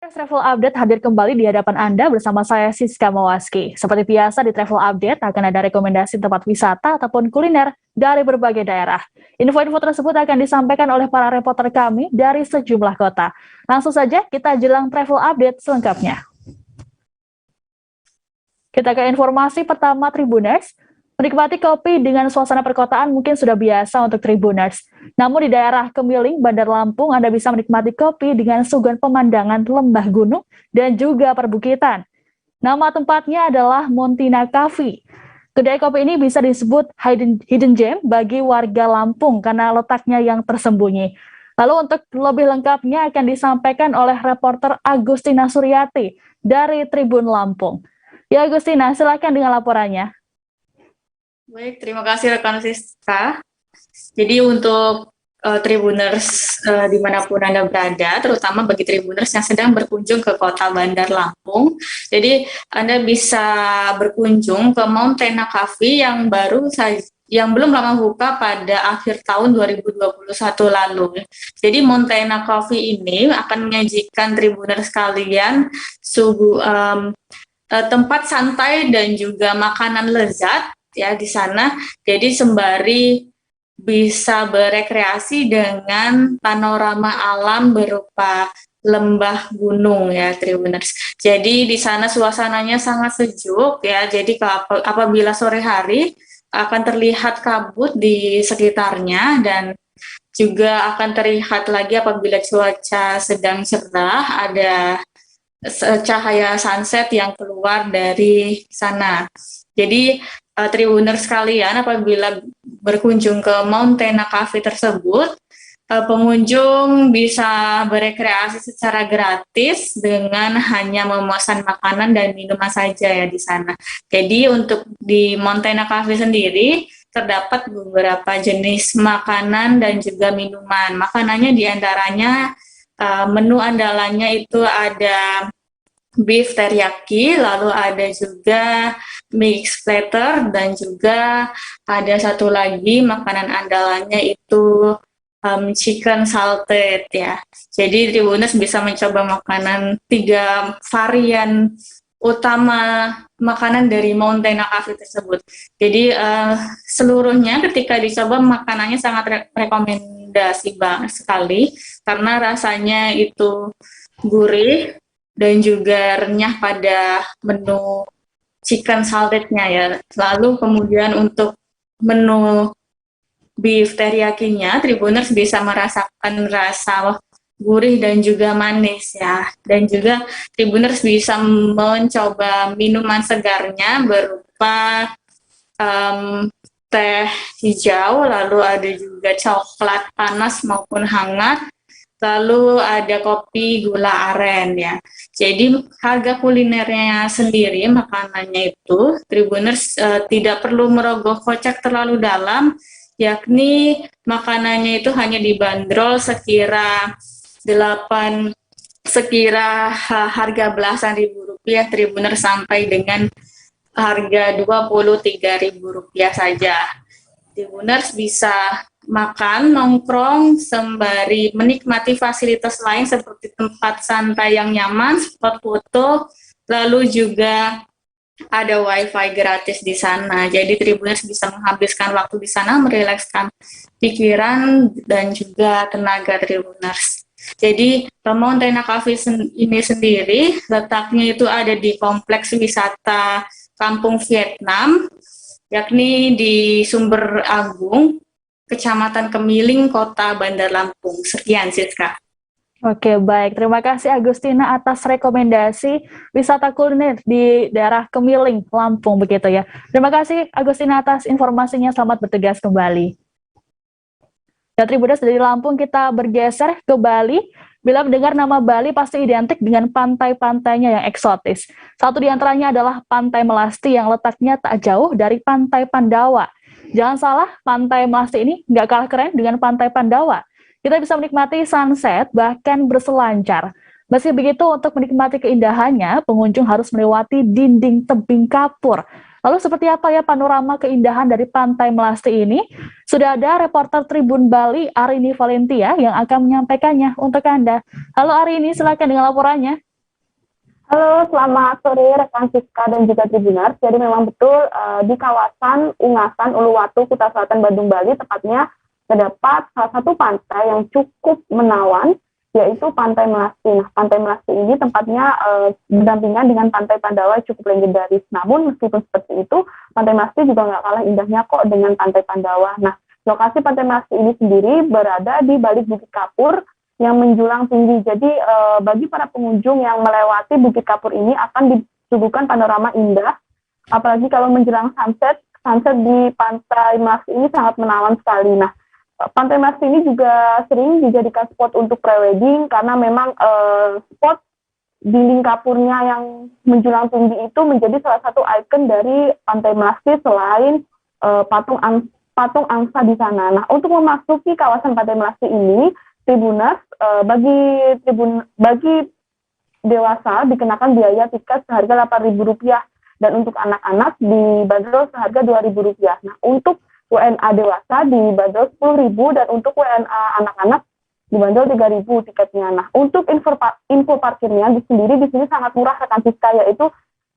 Travel Update hadir kembali di hadapan Anda bersama saya Siska Mawaski. Seperti biasa di Travel Update akan ada rekomendasi tempat wisata ataupun kuliner dari berbagai daerah. Info-info tersebut akan disampaikan oleh para reporter kami dari sejumlah kota. Langsung saja kita jelang Travel Update selengkapnya. Kita ke informasi pertama Tribuners. Menikmati kopi dengan suasana perkotaan mungkin sudah biasa untuk Tribuners. Namun di daerah Kemiling, Bandar Lampung, Anda bisa menikmati kopi dengan suguhan pemandangan lembah gunung dan juga perbukitan. Nama tempatnya adalah Montina Cafe. Kedai kopi ini bisa disebut hidden gem bagi warga Lampung karena letaknya yang tersembunyi. Lalu untuk lebih lengkapnya akan disampaikan oleh reporter Agustina Suryati dari Tribun Lampung. Ya Agustina, silakan dengan laporannya. Baik, terima kasih rekan Siska. Jadi untuk Tribuners dimanapun Anda berada, terutama bagi Tribuners yang sedang berkunjung ke kota Bandar Lampung, jadi Anda bisa berkunjung ke Montana Cafe yang belum lama buka pada akhir tahun 2021 lalu. Jadi Montana Cafe ini akan menyajikan Tribuners sekalian tempat santai dan juga makanan lezat ya di sana. Jadi sembari bisa berekreasi dengan panorama alam berupa lembah gunung ya Tribuners. Jadi di sana suasananya sangat sejuk ya. Jadi apabila sore hari akan terlihat kabut di sekitarnya dan juga akan terlihat lagi apabila cuaca sedang cerah, ada cahaya sunset yang keluar dari sana. Jadi Tribuners sekalian, apabila berkunjung ke Montana Cafe tersebut, pengunjung bisa berekreasi secara gratis dengan hanya memesan makanan dan minuman saja ya di sana. Jadi untuk di Montana Cafe sendiri terdapat beberapa jenis makanan dan juga minuman. Makanannya diantaranya menu andalannya itu ada beef teriyaki, lalu ada juga mixed platter, dan juga ada satu lagi makanan andalannya itu chicken salted ya. Jadi Tribuners bisa mencoba makanan 3 varian utama makanan dari Montana Cafe tersebut. Jadi seluruhnya ketika dicoba makanannya sangat rekomendasi banget sekali karena rasanya itu gurih dan juga renyah pada menu chicken salted-nya ya. Lalu kemudian untuk menu beef teriyakinya, Tribuners bisa merasakan rasa gurih dan juga manis ya. Dan juga Tribuners bisa mencoba minuman segarnya berupa teh hijau, lalu ada juga coklat panas maupun hangat, lalu ada kopi gula aren ya. Jadi harga kulinernya sendiri, makanannya itu Tribuners tidak perlu merogoh kocek terlalu dalam, yakni makanannya itu hanya dibanderol sekira harga belasan ribu rupiah Tribuners sampai dengan harga Rp23.000 saja. Tribuners bisa makan, nongkrong, sembari menikmati fasilitas lain seperti tempat santai yang nyaman, spot foto, lalu juga ada wifi gratis di sana. Jadi Tribuners bisa menghabiskan waktu di sana, merilekskan pikiran dan juga tenaga Tribuners. Jadi Montana Cafe ini sendiri letaknya itu ada di kompleks wisata Kampung Vietnam, yakni di Sumber Agung, Kecamatan Kemiling, Kota Bandar Lampung. Sekian, Siska. Oke, baik. Terima kasih Agustina atas rekomendasi wisata kuliner di daerah Kemiling, Lampung, begitu ya. Terima kasih Agustina atas informasinya. Selamat bertugas kembali. Ya, Tribuners dari Lampung kita bergeser ke Bali. Bila mendengar nama Bali pasti identik dengan pantai-pantainya yang eksotis. Satu di antaranya adalah Pantai Melasti yang letaknya tak jauh dari Pantai Pandawa. Jangan salah, Pantai Melasti ini nggak kalah keren dengan Pantai Pandawa. Kita bisa menikmati sunset, bahkan berselancar. Meski begitu, untuk menikmati keindahannya, pengunjung harus melewati dinding tebing kapur. Lalu seperti apa ya panorama keindahan dari Pantai Melasti ini? Sudah ada reporter Tribun Bali, Arini Valentia, yang akan menyampaikannya untuk Anda. Halo Arini, silakan dengan laporannya. Halo, selamat sore rekan Siska dan juga Tribuners. Jadi memang betul di kawasan Ungasan, Uluwatu, Kuta Selatan, Bandung, Bali, tepatnya terdapat salah satu pantai yang cukup menawan, yaitu Pantai Melasti. Nah, Pantai Melasti ini tempatnya berdampingan dengan Pantai Pandawa cukup legendaris. Namun meskipun seperti itu, Pantai Melasti juga nggak kalah indahnya kok dengan Pantai Pandawa. Nah, lokasi Pantai Melasti ini sendiri berada di balik Bukit Kapur yang menjulang tinggi. Jadi bagi para pengunjung yang melewati Bukit Kapur ini akan disuguhkan panorama indah. Apalagi kalau menjelang sunset di Pantai Melasti ini sangat menawan sekali. Nah, Pantai Melasti ini juga sering dijadikan spot untuk prewedding karena memang spot dinding kapurnya yang menjulang tinggi itu menjadi salah satu ikon dari Pantai Melasti selain patung angsa di sana. Nah, untuk memasuki kawasan Pantai Melasti ini, Tribuners, bagi dewasa dikenakan biaya tiket seharga Rp8.000 dan untuk anak-anak dibanderol seharga Rp2.000. Nah, untuk WNA dewasa dibanderol Rp10.000 dan untuk WNA anak-anak dibanderol Rp3.000 tiketnya. Nah, untuk info parkirnya di sini sangat murah rekan Siska, yaitu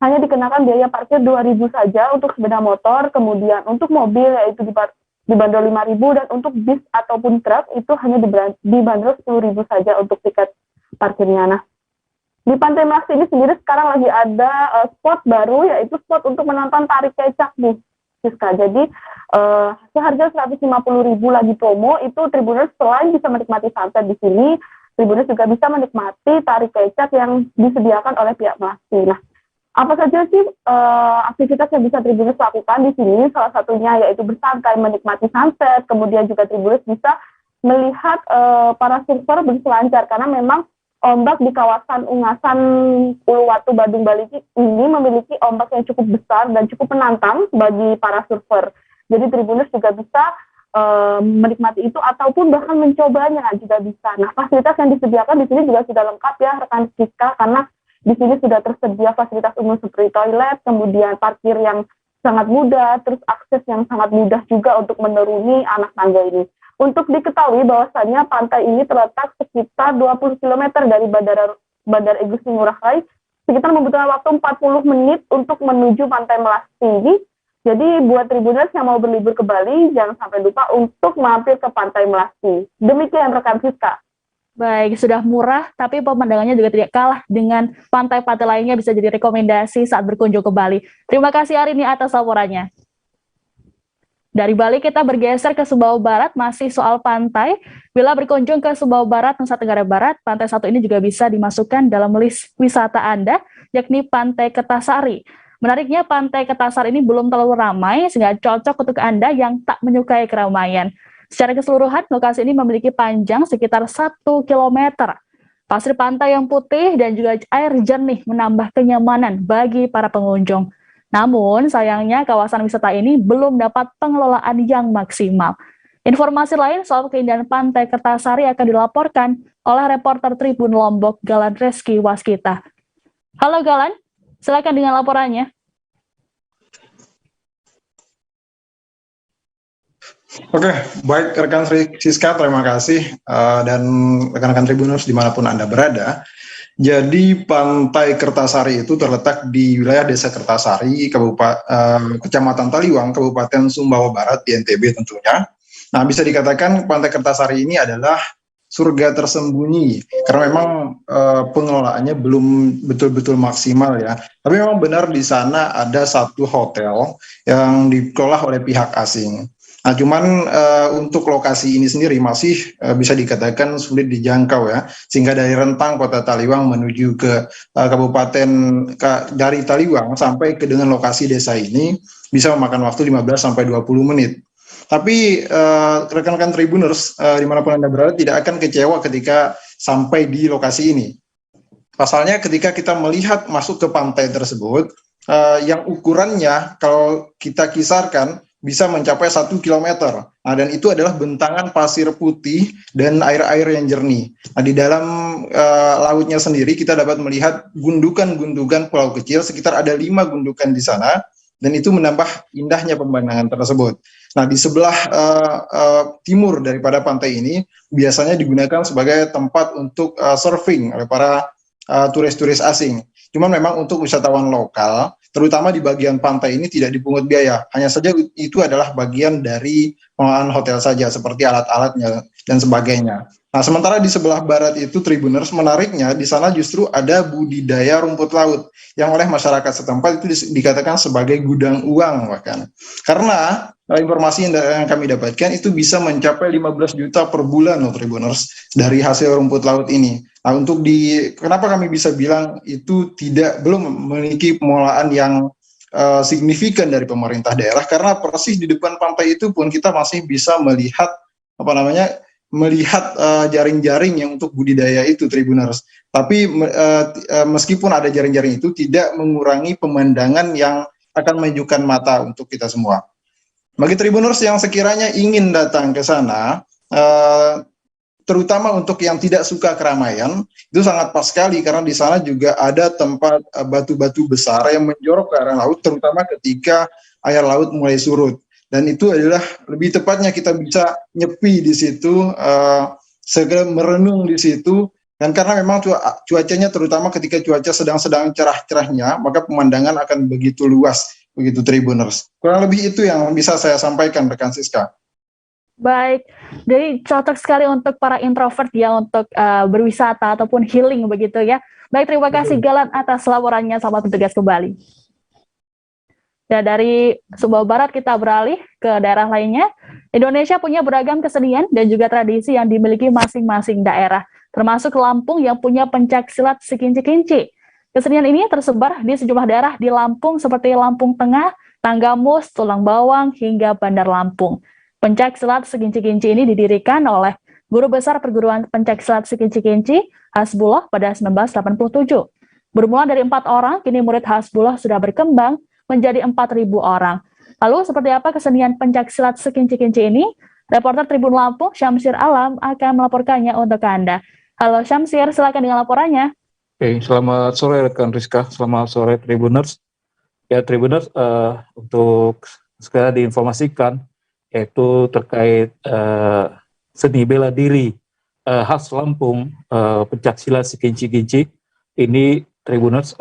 hanya dikenakan biaya parkir Rp2.000 saja untuk sepeda motor, kemudian untuk mobil yaitu dibanderol Rp5.000 dan untuk bis ataupun truk itu hanya dibanderol Rp10.000 saja untuk tiket parkirnya. Nah, di Pantai Melasti ini sendiri sekarang lagi ada spot baru, yaitu spot untuk menonton tari kecak nih, Siska. Jadi seharga Rp150.000 lagi promo itu Tribuners selain bisa menikmati sunset di sini, Tribuners juga bisa menikmati tari kecak yang disediakan oleh pihak Melasti. Nah, apa saja sih aktivitas yang bisa Tribuners lakukan di sini? Salah satunya yaitu bersantai menikmati sunset, kemudian juga Tribuners bisa melihat para surfer berselancar karena memang ombak di kawasan Ungasan, Uluwatu, Bandung, Bali ini memiliki ombak yang cukup besar dan cukup menantang bagi para surfer. Jadi Tribuners juga bisa menikmati itu ataupun bahkan mencobanya juga bisa. Nah, fasilitas yang disediakan di sini juga sudah lengkap ya rekan Siska, karena di sini sudah tersedia fasilitas umum seperti toilet, kemudian parkir yang sangat mudah, terus akses yang sangat mudah juga untuk menuruni anak tangga ini. Untuk diketahui bahwasannya pantai ini terletak sekitar 20 km dari Bandara Igusti Ngurah Rai, sekitar membutuhkan waktu 40 menit untuk menuju Pantai Melasti ini. Jadi buat Tribuners yang mau berlibur ke Bali, jangan sampai lupa untuk mampir ke Pantai Melasti. Demikian rekan Siska. Baik, sudah murah, tapi pemandangannya juga tidak kalah dengan pantai-pantai lainnya, bisa jadi rekomendasi saat berkunjung ke Bali. Terima kasih Arini atas laporannya. Dari Bali kita bergeser ke Sumbawa Barat, masih soal pantai. Bila berkunjung ke Sumbawa Barat, Nusa Tenggara Barat, pantai satu ini juga bisa dimasukkan dalam list wisata Anda, yakni Pantai Kertasari. Menariknya, Pantai Kertasari ini belum terlalu ramai, sehingga cocok untuk Anda yang tak menyukai keramaian. Secara keseluruhan, lokasi ini memiliki panjang sekitar 1 km. Pasir pantai yang putih dan juga air jernih menambah kenyamanan bagi para pengunjung. Namun, sayangnya kawasan wisata ini belum dapat pengelolaan yang maksimal. Informasi lain soal keindahan Pantai Kertasari akan dilaporkan oleh reporter Tribun Lombok, Galan Reski Waskita. Halo Galan, silakan dengan laporannya. Oke, baik rekan Siska, terima kasih dan rekan-rekan Tribuners dimanapun Anda berada. Jadi Pantai Kertasari itu terletak di wilayah Desa Kertasari, Kecamatan Taliwang, Kabupaten Sumbawa Barat di NTB tentunya. Nah, bisa dikatakan Pantai Kertasari ini adalah surga tersembunyi karena memang pengelolaannya belum betul-betul maksimal ya. Tapi memang benar di sana ada satu hotel yang dikelola oleh pihak asing. Nah, cuman untuk lokasi ini sendiri masih bisa dikatakan sulit dijangkau ya, sehingga dari rentang kota Taliwang menuju ke kabupaten dari Taliwang sampai ke dengan lokasi desa ini bisa memakan waktu 15-20 menit. Tapi rekan-rekan Tribuners dimanapun Anda berada tidak akan kecewa ketika sampai di lokasi ini. Pasalnya ketika kita melihat masuk ke pantai tersebut, yang ukurannya kalau kita kisarkan bisa mencapai 1 km. Nah, dan itu adalah bentangan pasir putih dan air-air yang jernih. Nah, di dalam lautnya sendiri kita dapat melihat gundukan-gundukan pulau kecil, sekitar ada 5 gundukan di sana, dan itu menambah indahnya pemandangan tersebut. Nah, di sebelah timur daripada pantai ini biasanya digunakan sebagai tempat untuk surfing oleh para turis-turis asing. Cuman memang untuk wisatawan lokal, terutama di bagian pantai ini tidak dipungut biaya. Hanya saja itu adalah bagian dari pengelolaan hotel saja, seperti alat-alatnya dan sebagainya. Nah, sementara di sebelah barat itu Tribuners, menariknya di sana justru ada budidaya rumput laut yang oleh masyarakat setempat itu dikatakan sebagai gudang uang bahkan. Karena informasi yang kami dapatkan itu bisa mencapai 15 juta per bulan loh Tribuners dari hasil rumput laut ini. Nah, kenapa kami bisa bilang itu belum memiliki pengelolaan yang signifikan dari pemerintah daerah, karena persis di depan pantai itu pun kita masih bisa melihat jaring-jaring yang untuk budidaya itu Tribuners. Tapi meskipun ada jaring-jaring itu tidak mengurangi pemandangan yang akan menunjukkan mata untuk kita semua. Bagi Tribuners yang sekiranya ingin datang ke sana, terutama untuk yang tidak suka keramaian, itu sangat pas sekali karena di sana juga ada tempat batu-batu besar yang menjorok ke arah laut, terutama ketika air laut mulai surut. Dan itu adalah lebih tepatnya kita bisa nyepi di situ, segera merenung di situ. Dan karena memang cuacanya, terutama ketika cuaca sedang cerah-cerahnya, maka pemandangan akan begitu luas, begitu Tribuners. Kurang lebih itu yang bisa saya sampaikan, rekan Siska. Baik, jadi cocok sekali untuk para introvert ya, untuk berwisata ataupun healing begitu ya. Baik, terima kasih Galan atas laporannya, selamat bertugas kembali. Dan dari Sumbawa Barat kita beralih ke daerah lainnya. Indonesia punya beragam kesenian dan juga tradisi yang dimiliki masing-masing daerah, termasuk Lampung yang punya pencaksilat Sekinci-Kinci. Kesenian ini tersebar di sejumlah daerah di Lampung seperti Lampung Tengah, Tanggamus, Tulang Bawang, hingga Bandar Lampung. Pencaksilat Sekinci-Kinci ini didirikan oleh Guru Besar Perguruan Pencaksilat Sekinci-Kinci, Hasbullah, pada 1987. Bermula dari 4 orang, kini murid Hasbullah sudah berkembang menjadi 4.000 orang. Lalu seperti apa kesenian pencaksilat Sekinci-Kinci ini? Reporter Tribun Lampung, Syamsir Alam, akan melaporkannya untuk Anda. Halo Syamsir, silakan dengan laporannya. Oke, selamat sore rekan Rizka, selamat sore Tribuners. Ya Tribuners, untuk segera diinformasikan, yaitu terkait seni bela diri khas Lampung, pencaksilat Sekinci-Kinci. Ini Tribuners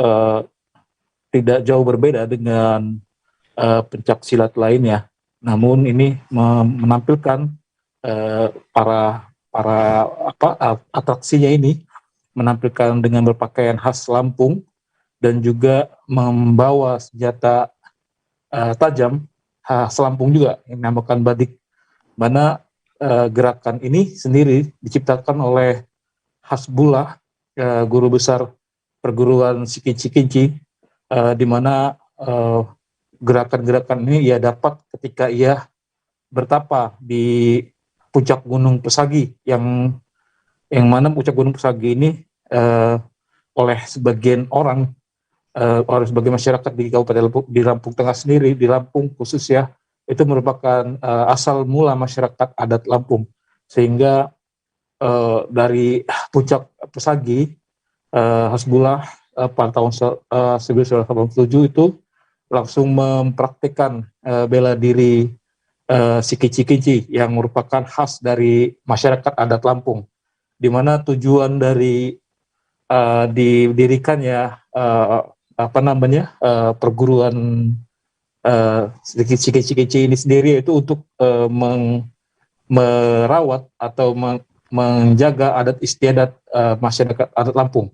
tidak jauh berbeda dengan pencaksilat lainnya. Namun ini menampilkan atraksinya ini menampilkan dengan berpakaian khas Lampung dan juga membawa senjata tajam khas Lampung juga yang dinamakan badik. Mana gerakan ini sendiri diciptakan oleh Hasbullah, Guru Besar Perguruan Sekinci-Kinci, di mana gerakan-gerakan ini ia dapat ketika ia bertapa di puncak Gunung Pesagi, yang mana puncak Gunung Pesagi ini oleh sebagian orang, oleh sebagian masyarakat di Kabupaten Lampung, di Lampung Tengah sendiri, di Lampung khusus ya, itu merupakan asal mula masyarakat adat Lampung. Sehingga dari puncak Pesagi, Hasbullah pada tahun 1987 itu langsung mempraktikkan bela diri Sekinci-Kinci yang merupakan khas dari masyarakat adat Lampung, di mana tujuan dari didirikannya perguruan Sekinci-Kinci ini sendiri, itu untuk merawat atau menjaga adat istiadat masyarakat adat Lampung.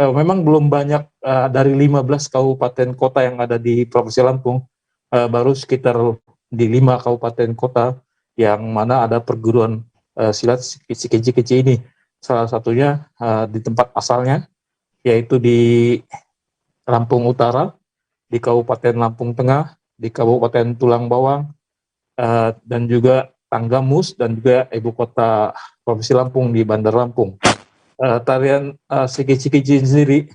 Memang belum banyak dari 15 kabupaten kota yang ada di Provinsi Lampung, baru sekitar di 5 kabupaten kota yang mana ada perguruan silat Sekinci-Kinci ini. Salah satunya di tempat asalnya, yaitu di Lampung Utara, di Kabupaten Lampung Tengah, di Kabupaten Tulang Bawang, dan juga Tanggamus, dan juga ibu kota Provinsi Lampung di Bandar Lampung. Tarian Sekinci-Kinci sendiri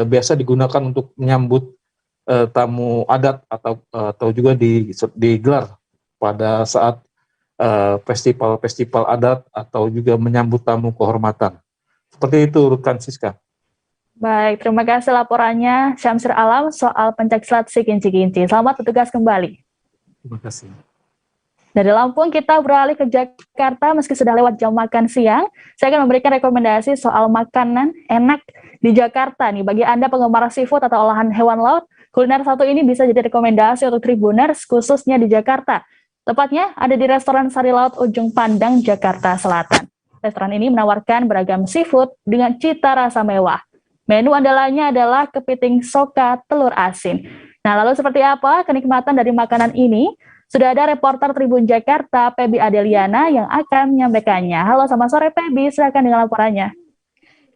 biasa digunakan untuk menyambut tamu adat atau juga digelar pada saat festival-festival adat atau juga menyambut tamu kehormatan. Seperti itu rekan Siska. Baik, terima kasih laporannya Syamsir Alam soal pencaksilat Sekinci-Kinci. Selamat bertugas kembali. Terima kasih. Dari Lampung kita beralih ke Jakarta meski sudah lewat jam makan siang. Saya akan memberikan rekomendasi soal makanan enak di Jakarta nih. Bagi Anda penggemar seafood atau olahan hewan laut, kuliner satu ini bisa jadi rekomendasi untuk Tribuners khususnya di Jakarta. Tepatnya ada di restoran Sari Laut Ujung Pandang, Jakarta Selatan. Restoran ini menawarkan beragam seafood dengan cita rasa mewah. Menu andalannya adalah kepiting soka telur asin. Nah, lalu seperti apa kenikmatan dari makanan ini? Sudah ada reporter Tribun Jakarta, Pebi Adeliana, yang akan menyampaikannya. Halo, selamat sore Pebi, silakan dengan laporannya.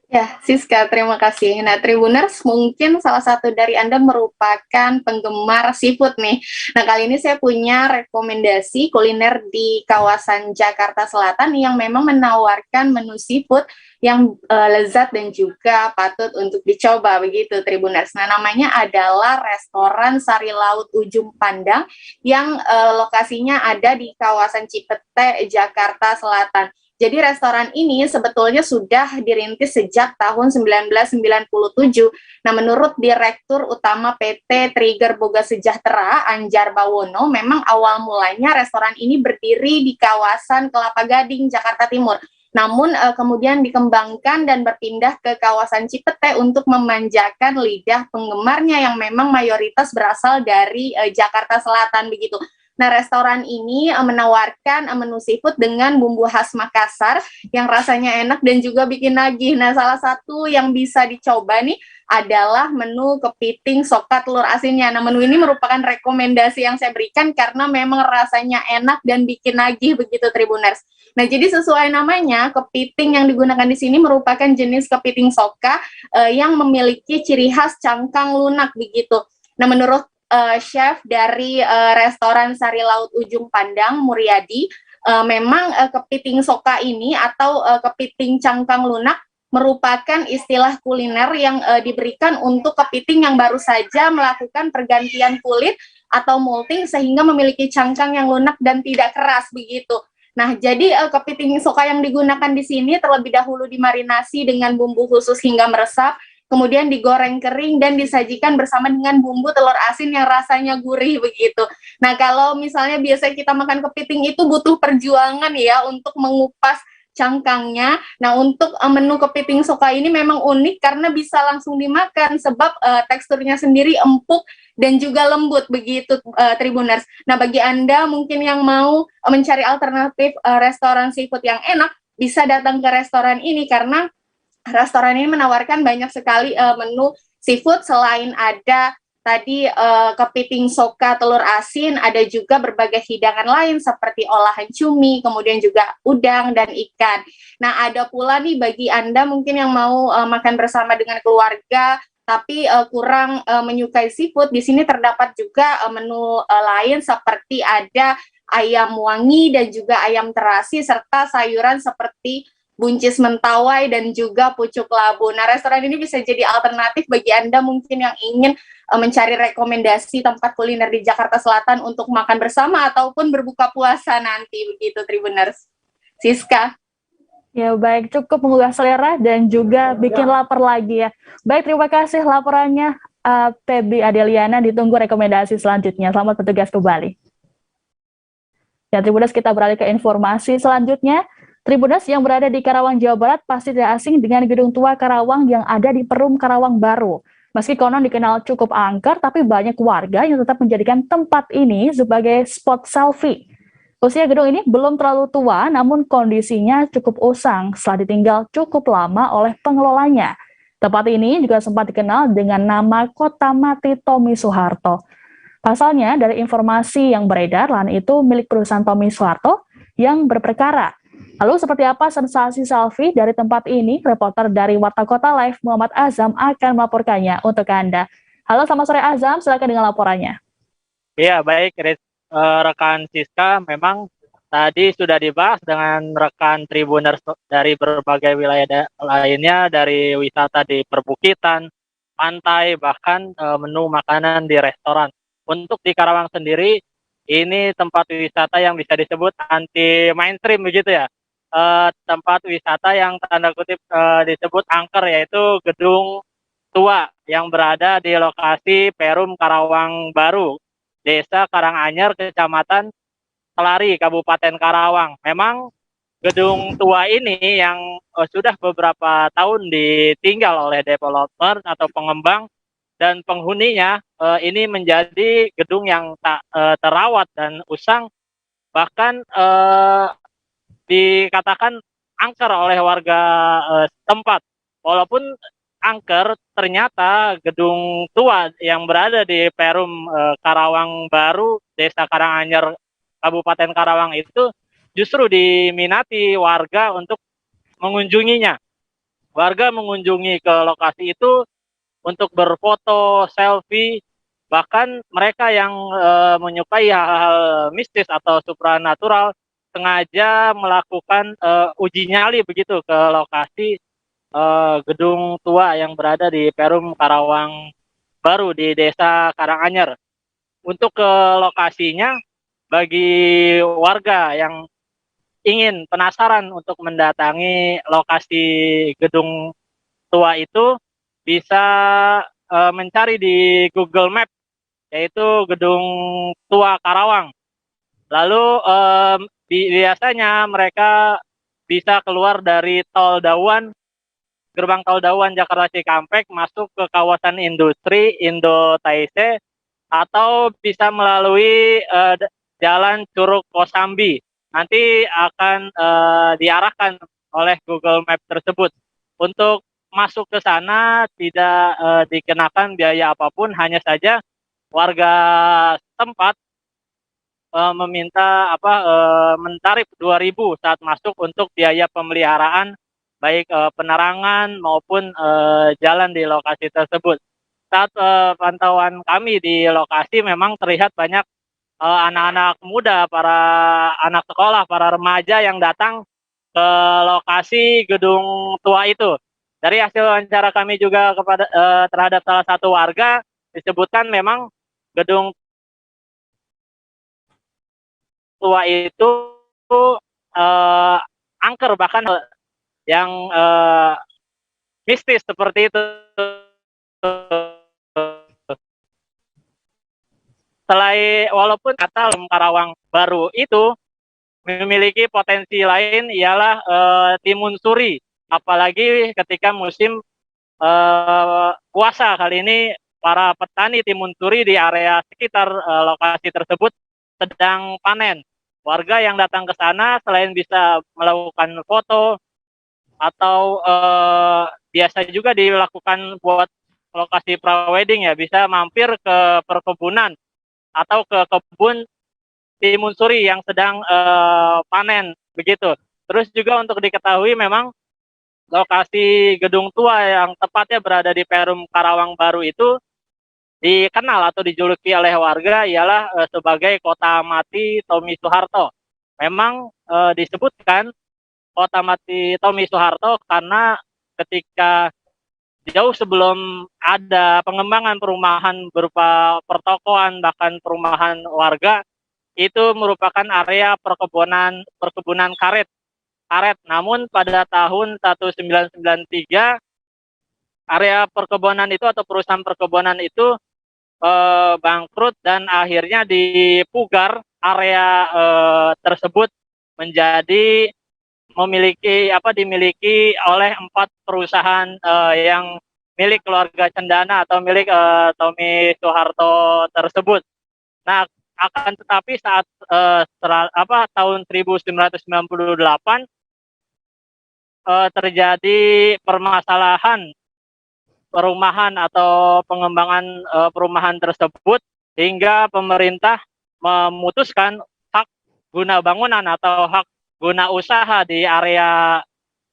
Ya, Siska, terima kasih. Nah, Tribuners, mungkin salah satu dari Anda merupakan penggemar seafood nih. Nah, kali ini saya punya rekomendasi kuliner di kawasan Jakarta Selatan yang memang menawarkan menu seafood yang lezat dan juga patut untuk dicoba, begitu Tribuners. Nah, namanya adalah restoran Sari Laut Ujung Pandang yang lokasinya ada di kawasan Cipete, Jakarta Selatan. Jadi restoran ini sebetulnya sudah dirintis sejak tahun 1997. Nah, menurut Direktur Utama PT Trigger Boga Sejahtera, Anjar Bawono, memang awal mulanya restoran ini berdiri di kawasan Kelapa Gading, Jakarta Timur. Namun kemudian dikembangkan dan berpindah ke kawasan Cipete untuk memanjakan lidah penggemarnya yang memang mayoritas berasal dari Jakarta Selatan begitu. Nah, restoran ini menawarkan menu seafood dengan bumbu khas Makassar yang rasanya enak dan juga bikin nagih. Nah, salah satu yang bisa dicoba nih adalah menu kepiting soka telur asinnya. Nah, menu ini merupakan rekomendasi yang saya berikan karena memang rasanya enak dan bikin nagih begitu Tribuners. Nah, jadi sesuai namanya, kepiting yang digunakan di sini merupakan jenis kepiting soka yang memiliki ciri khas cangkang lunak begitu. Nah, menurut chef dari restoran Sari Laut Ujung Pandang, Muryadi, memang kepiting soka ini atau kepiting cangkang lunak merupakan istilah kuliner yang diberikan untuk kepiting yang baru saja melakukan pergantian kulit atau molting sehingga memiliki cangkang yang lunak dan tidak keras begitu. Nah, jadi kepiting soka yang digunakan di sini terlebih dahulu dimarinasi dengan bumbu khusus hingga meresap, kemudian digoreng kering dan disajikan bersama dengan bumbu telur asin yang rasanya gurih begitu. Nah, kalau misalnya biasa kita makan kepiting itu butuh perjuangan ya untuk mengupas cangkangnya. Nah, untuk menu kepiting soka ini memang unik karena bisa langsung dimakan sebab teksturnya sendiri empuk dan juga lembut begitu Tribuners. Nah, bagi Anda mungkin yang mau mencari alternatif restoran seafood yang enak, bisa datang ke restoran ini karena restoran ini menawarkan banyak sekali menu seafood. Selain ada tadi kepiting soka telur asin, ada juga berbagai hidangan lain seperti olahan cumi, kemudian juga udang dan ikan. Nah, ada pula nih bagi Anda mungkin yang mau makan bersama dengan keluarga tapi kurang menyukai seafood, di sini terdapat juga menu lain seperti ada ayam wangi dan juga ayam terasi serta sayuran seperti buncis mentawai dan juga pucuk labu. Nah, restoran ini bisa jadi alternatif bagi Anda mungkin yang ingin mencari rekomendasi tempat kuliner di Jakarta Selatan untuk makan bersama ataupun berbuka puasa nanti begitu Tribuners. Siska. Ya baik, cukup menggugah selera dan juga bikin lapar lagi ya. Baik, terima kasih laporannya Pebi Adeliana, ditunggu rekomendasi selanjutnya. Selamat bertugas kembali. Ya Tribuners, kita beralih ke informasi selanjutnya. Tribuners yang berada di Karawang, Jawa Barat pasti tidak asing dengan Gedung Tua Karawang yang ada di Perum Karawang Baru. Meski konon dikenal cukup angker, tapi banyak warga yang tetap menjadikan tempat ini sebagai spot selfie. Usia gedung ini belum terlalu tua, namun kondisinya cukup usang setelah ditinggal cukup lama oleh pengelolanya. Tempat ini juga sempat dikenal dengan nama Kota Mati Tommy Soeharto. Pasalnya, dari informasi yang beredar, lahan itu milik perusahaan Tommy Soeharto yang berperkara. Lalu seperti apa sensasi selfie dari tempat ini? Reporter dari Warta Kota Live Muhammad Azam akan melaporkannya untuk Anda. Halo, selamat sore Azam, silakan dengan laporannya. Iya, baik rekan Siska, memang tadi sudah dibahas dengan rekan Tribuners dari berbagai wilayah lainnya, dari wisata di perbukitan, pantai, bahkan menu makanan di restoran. Untuk di Karawang sendiri, ini tempat wisata yang bisa disebut anti mainstream begitu ya. Tempat wisata yang tanda kutip disebut angker, yaitu Gedung Tua yang berada di lokasi Perum Karawang Baru, Desa Karanganyar, Kecamatan Kelari, Kabupaten Karawang. Memang gedung tua ini yang sudah beberapa tahun ditinggal oleh developer atau pengembang dan penghuninya, ini menjadi gedung yang tak terawat dan usang, bahkan dikatakan angker oleh warga setempat. Walaupun angker, ternyata gedung tua yang berada di Perum Karawang Baru, Desa Karanganyar, Kabupaten Karawang itu justru diminati warga untuk mengunjunginya. Warga mengunjungi ke lokasi itu untuk berfoto, selfie, bahkan mereka yang menyukai hal-hal mistis atau supranatural sengaja melakukan uji nyali begitu ke lokasi gedung tua yang berada di Perum Karawang Baru di Desa Karanganyar. Untuk ke lokasinya, bagi warga yang ingin penasaran untuk mendatangi lokasi gedung tua itu bisa mencari di Google Map, yaitu Gedung Tua Karawang. Lalu biasanya mereka bisa keluar dari Tol Dawan, gerbang Tol Dawan Jakarta Cikampek, masuk ke kawasan industri Indo Taise, atau bisa melalui Jalan Curug Kosambi. Nanti akan diarahkan oleh Google Map tersebut. Untuk masuk ke sana tidak dikenakan biaya apapun, hanya saja warga setempat meminta mentarif 2.000 saat masuk untuk biaya pemeliharaan baik penerangan maupun jalan di lokasi tersebut. Saat pantauan kami di lokasi memang terlihat banyak anak-anak muda, para anak sekolah, para remaja yang datang ke lokasi gedung tua itu. Dari hasil wawancara kami juga terhadap salah satu warga, disebutkan memang gedung tua itu angker, bahkan yang mistis seperti itu. Walaupun kata Karawang Baru itu memiliki potensi lain, ialah timun suri, apalagi ketika musim puasa. Kali ini para petani timun suri di area sekitar lokasi tersebut sedang panen. Warga yang datang ke sana selain bisa melakukan foto atau biasa juga dilakukan buat lokasi prawedding ya, bisa mampir ke perkebunan atau ke kebun timun suri yang sedang panen begitu. Terus juga untuk diketahui memang lokasi gedung tua yang tepatnya berada di Perum Karawang Baru itu dikenal atau dijuluki oleh warga ialah sebagai kota mati Tommy Soeharto. Memang disebutkan kota mati Tommy Soeharto karena ketika jauh sebelum ada pengembangan perumahan berupa pertokoan bahkan perumahan warga, itu merupakan area perkebunan karet. Namun pada tahun 1993 area perkebunan itu atau perusahaan perkebunan itu bangkrut dan akhirnya dipugar area tersebut menjadi dimiliki oleh 4 perusahaan yang milik keluarga Cendana atau milik Tommy Soeharto tersebut. Nah, akan tetapi saat tahun 1998 terjadi permasalahan perumahan atau pengembangan perumahan tersebut, hingga pemerintah memutuskan hak guna bangunan atau hak guna usaha di area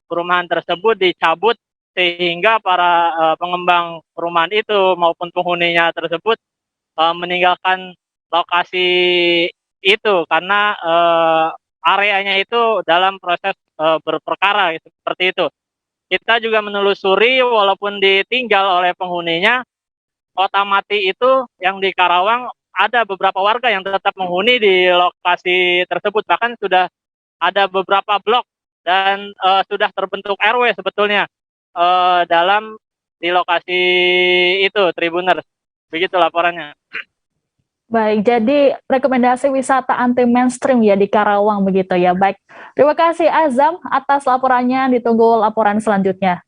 perumahan tersebut dicabut, sehingga para pengembang perumahan itu maupun penghuninya tersebut meninggalkan lokasi itu karena areanya itu dalam proses berperkara seperti itu. Kita juga menelusuri, walaupun ditinggal oleh penghuninya, kota mati itu yang di Karawang ada beberapa warga yang tetap menghuni di lokasi tersebut, bahkan sudah ada beberapa blok dan sudah terbentuk RW sebetulnya di lokasi itu, Tribuners. Begitu laporannya. Baik, jadi rekomendasi wisata anti mainstream ya di Karawang begitu ya. Baik, terima kasih Azam atas laporannya. Ditunggu laporan selanjutnya.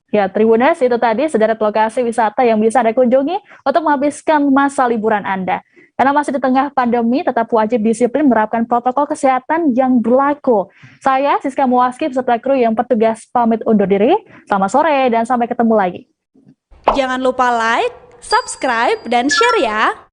Ya, Tribuners, itu tadi sederet lokasi wisata yang bisa Anda kunjungi untuk menghabiskan masa liburan Anda. Karena masih di tengah pandemi, tetap wajib disiplin menerapkan protokol kesehatan yang berlaku. Saya, Siska Muwaski, beserta kru yang bertugas pamit undur diri. Selamat sore dan sampai ketemu lagi. Jangan lupa like, subscribe, dan share ya.